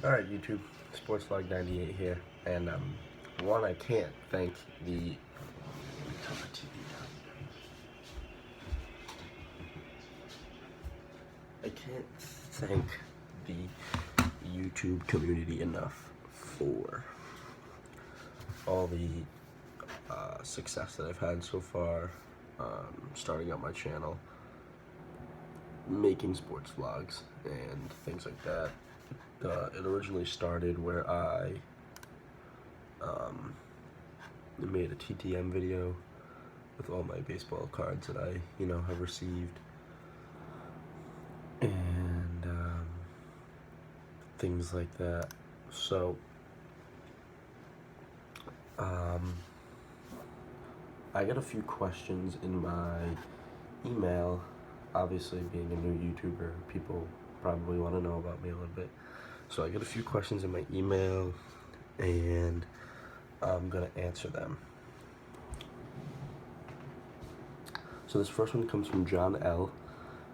Alright, YouTube, Sportsvlog 98 here, and one, I can't thank the. Turn my TV down. I can't thank the YouTube community enough for all the success that I've had so far, starting up my channel, making sports vlogs, and things like that. It originally started where I made a TTM video with all my baseball cards that I, have received, and things like that. So, I got a few questions in my email. Obviously, being a new YouTuber, people probably want to know about me a little bit. So I got a few questions in my email, and I'm gonna answer them. So this first one comes from John L.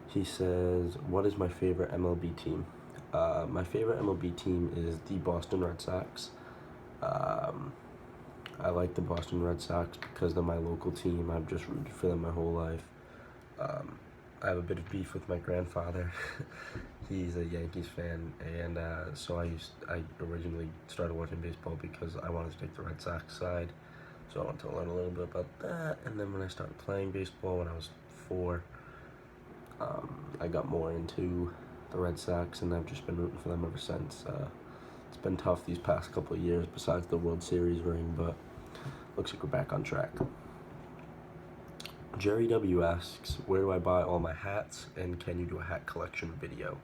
He says, "What is my favorite MLB team?" My favorite MLB team is the Boston Red Sox. I like the Boston Red Sox because they're my local team. I've just rooted for them my whole life. I have a bit of beef with my grandfather. He's a Yankees fan, and so I originally started watching baseball because I wanted to take the Red Sox side. So I wanted to learn a little bit about that, and then when I started playing baseball when I was 4, I got more into the Red Sox, and I've just been rooting for them ever since. It's been tough these past couple of years besides the World Series ring, but looks like we're back on track. Jerry W asks, "Where do I buy all my hats, and can you do a hat collection video?"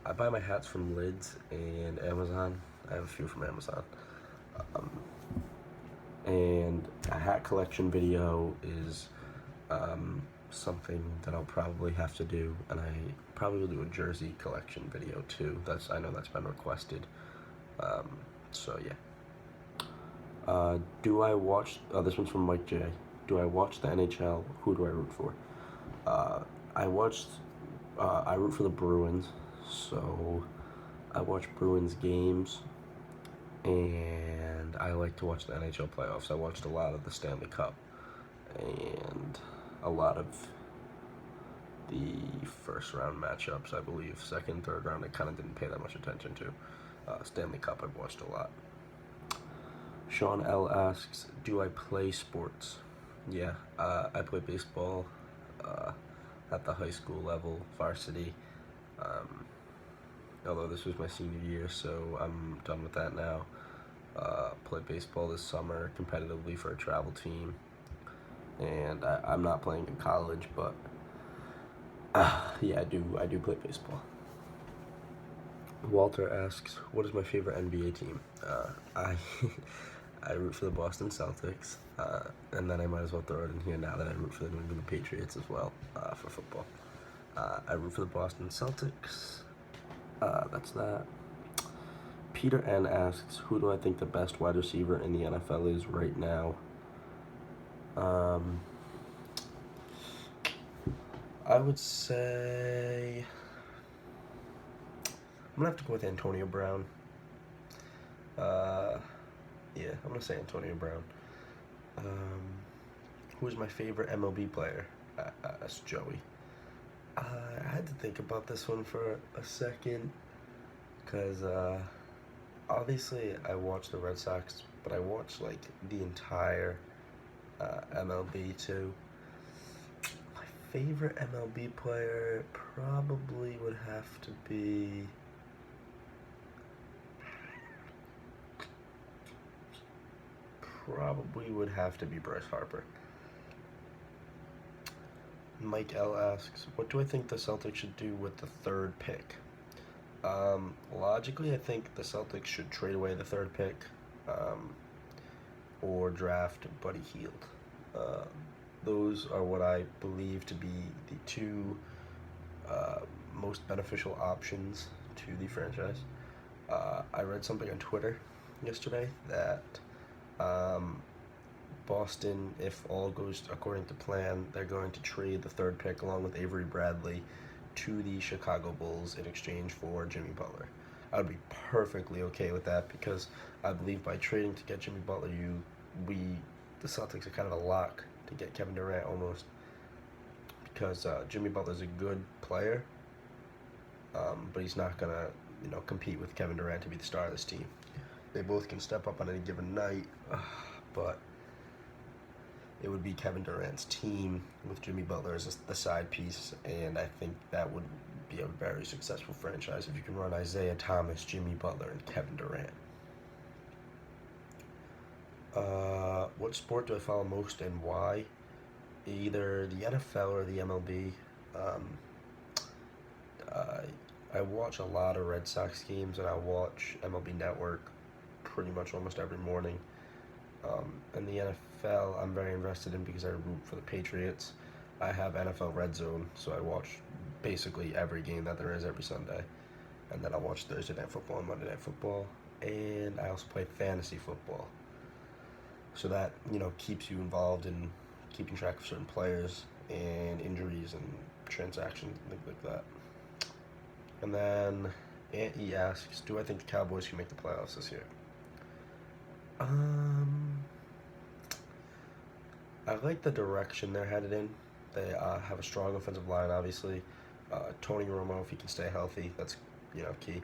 I buy my hats from Lids and Amazon. I have a few from Amazon. And a hat collection video is something that I'll probably have to do, and I probably will do a jersey collection video too. I know that's been requested. So yeah. Do I watch? This one's from Mike J. Do I watch the NHL? Who do I root for? I watched. I root for the Bruins, so I watch Bruins games, and I like to watch the NHL playoffs. I watched a lot of the Stanley Cup, and a lot of the first round matchups, I believe. Second, third round, I kind of didn't pay that much attention to. Stanley Cup, I've watched a lot. Sean L asks, "Do I play sports?" Yeah, I play baseball at the high school level, varsity. Although this was my senior year, so I'm done with that now. Played baseball this summer competitively for a travel team, and I'm not playing in college, but yeah, I do play baseball. Walter asks, "What is my favorite NBA team?" I I root for the Boston Celtics, and then I might as well throw it in here now that I root for the New England Patriots as well for football. I root for the Boston Celtics. That's that. Peter N asks, "Who do I think the best wide receiver in the NFL is right now?" I would say I'm gonna have to go with Antonio Brown. Yeah, I'm gonna say Antonio Brown. Who's my favorite MLB player? That's Joey. I had to think about this one for a second, because obviously I watch the Red Sox, but I watch like the entire MLB too. My favorite MLB player probably would have to be Bryce Harper. Mike L asks, "What do I think the Celtics should do with the third pick?" Logically, I think the Celtics should trade away the third pick, or draft Buddy Hield. Those are what I believe to be the two most beneficial options to the franchise. I read something on Twitter yesterday that Boston, if all goes according to plan, they're going to trade the third pick along with Avery Bradley to the Chicago Bulls in exchange for Jimmy Butler. I would be perfectly okay with that because I believe by trading to get Jimmy Butler, the Celtics are kind of a lock to get Kevin Durant almost because Jimmy Butler's a good player, but he's not gonna compete with Kevin Durant to be the star of this team. They both can step up on any given night, but it would be Kevin Durant's team with Jimmy Butler as the side piece, and I think that would be a very successful franchise if you can run Isaiah Thomas, Jimmy Butler, and Kevin Durant. What sport do I follow most and why? Either the NFL or the MLB. I watch a lot of Red Sox games, and I watch MLB Network pretty much almost every morning. And the NFL, I'm very invested in because I root for the Patriots. I have NFL Red Zone, so I watch basically every game that there is every Sunday. And then I watch Thursday Night Football and Monday Night Football. And I also play fantasy football. So that, keeps you involved in keeping track of certain players and injuries and transactions and things like that. And then Aunt E asks, do I think the Cowboys can make the playoffs this year? I like the direction they're headed in. They have a strong offensive line, obviously. Tony Romo, if he can stay healthy, that's key.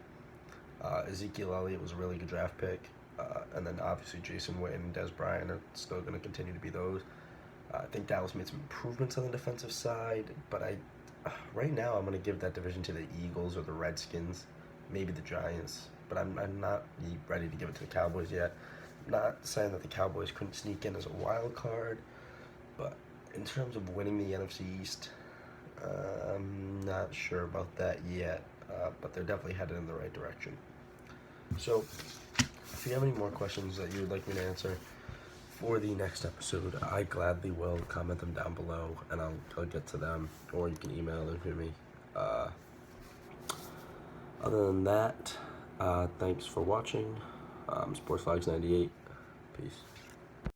Ezekiel Elliott was a really good draft pick. And then obviously Jason Witten and Des Bryant are still going to continue to be those. I think Dallas made some improvements on the defensive side, but right now I'm going to give that division to the Eagles or the Redskins, maybe the Giants, but I'm not ready to give it to the Cowboys yet. I'm not saying that the Cowboys couldn't sneak in as a wild card, but in terms of winning the NFC East, I'm not sure about that yet, but they're definitely headed in the right direction. So, if you have any more questions that you would like me to answer for the next episode, I gladly will comment them down below, and I'll get to them, or you can email them to me. Other than that, thanks for watching. Sports Flags 98. Peace.